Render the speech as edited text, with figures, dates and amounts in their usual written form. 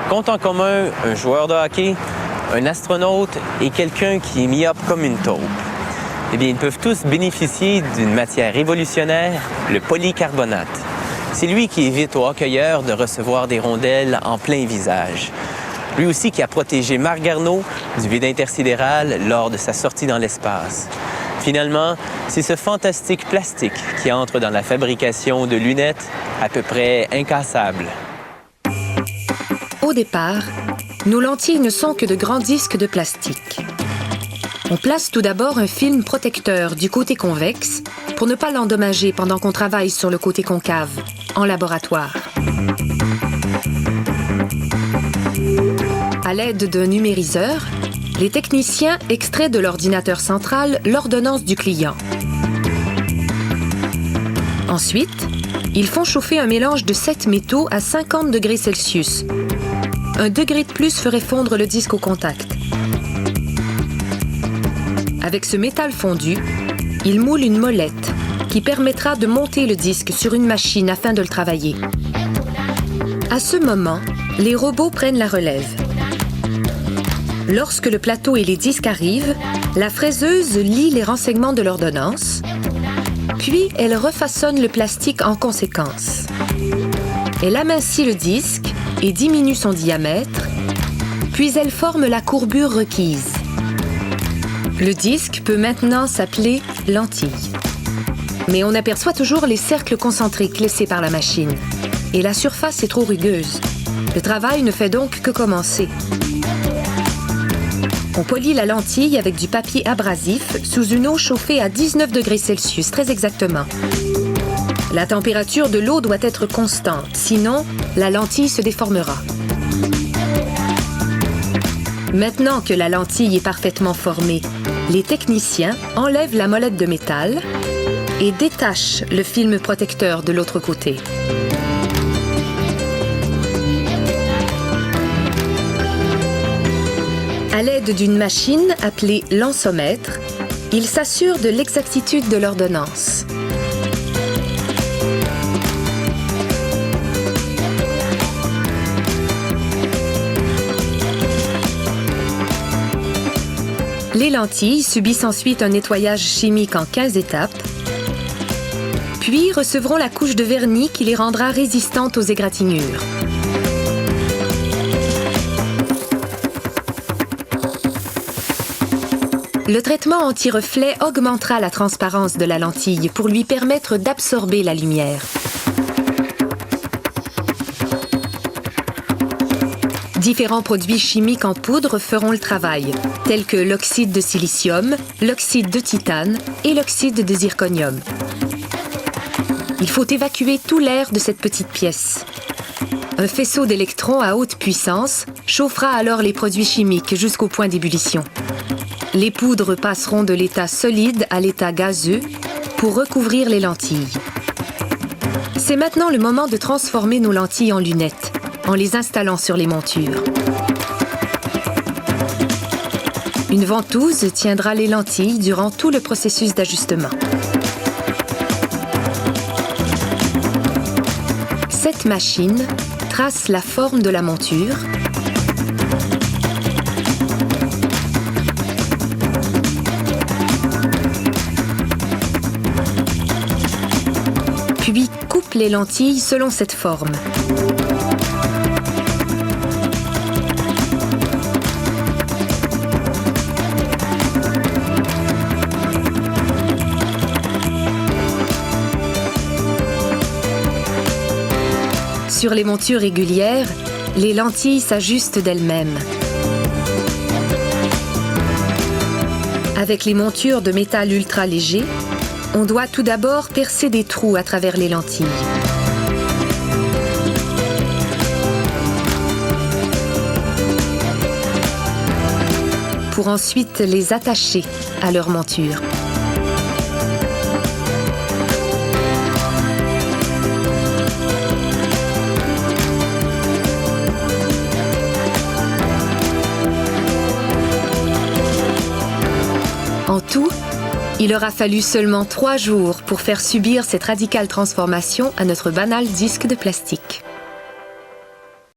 comptent en commun un joueur de hockey, un astronaute et quelqu'un qui est myope comme une taupe? Eh bien, ils peuvent tous bénéficier d'une matière révolutionnaire, le polycarbonate. C'est lui qui évite aux hockeyeurs de recevoir des rondelles en plein visage. Lui aussi qui a protégé Marc Garneau du vide intersidéral lors de sa sortie dans l'espace. Finalement, c'est ce fantastique plastique qui entre dans la fabrication de lunettes à peu près incassables. Au départ, nos lentilles ne sont que de grands disques de plastique. On place tout d'abord un film protecteur du côté convexe pour ne pas l'endommager pendant qu'on travaille sur le côté concave, en laboratoire. À l'aide d'un numériseur, les techniciens extraient de l'ordinateur central l'ordonnance du client. Ensuite, ils font chauffer un mélange de 7 métaux à 50 degrés Celsius. Un degré de plus ferait fondre le disque au contact. Avec ce métal fondu, ils moulent une molette qui permettra de monter le disque sur une machine afin de le travailler. À ce moment, les robots prennent la relève. Lorsque le plateau et les disques arrivent, la fraiseuse lit les renseignements de l'ordonnance, puis elle refaçonne le plastique en conséquence. Elle amincit le disque et diminue son diamètre, puis elle forme la courbure requise. Le disque peut maintenant s'appeler lentille. Mais on aperçoit toujours les cercles concentriques laissés par la machine. Et la surface est trop rugueuse. Le travail ne fait donc que commencer. On polit la lentille avec du papier abrasif sous une eau chauffée à 19 degrés Celsius, très exactement. La température de l'eau doit être constante, sinon la lentille se déformera. Maintenant que la lentille est parfaitement formée, les techniciens enlèvent la molette de métal et détachent le film protecteur de l'autre côté. À l'aide d'une machine appelée lensomètre, ils s'assurent de l'exactitude de l'ordonnance. Les lentilles subissent ensuite un nettoyage chimique en 15 étapes, puis recevront la couche de vernis qui les rendra résistantes aux égratignures. Le traitement anti-reflet augmentera la transparence de la lentille pour lui permettre d'absorber la lumière. Différents produits chimiques en poudre feront le travail, tels que l'oxyde de silicium, l'oxyde de titane et l'oxyde de zirconium. Il faut évacuer tout l'air de cette petite pièce. Un faisceau d'électrons à haute puissance chauffera alors les produits chimiques jusqu'au point d'ébullition. Les poudres passeront de l'état solide à l'état gazeux pour recouvrir les lentilles. C'est maintenant le moment de transformer nos lentilles en lunettes, en les installant sur les montures. Une ventouse tiendra les lentilles durant tout le processus d'ajustement. Cette machine trace la forme de la monture, puis coupe les lentilles selon cette forme. Sur les montures régulières, les lentilles s'ajustent d'elles-mêmes. Avec les montures de métal ultra léger, on doit tout d'abord percer des trous à travers les lentilles. Pour ensuite les attacher à leur monture. En tout, il aura fallu seulement 3 jours pour faire subir cette radicale transformation à notre banal disque de plastique.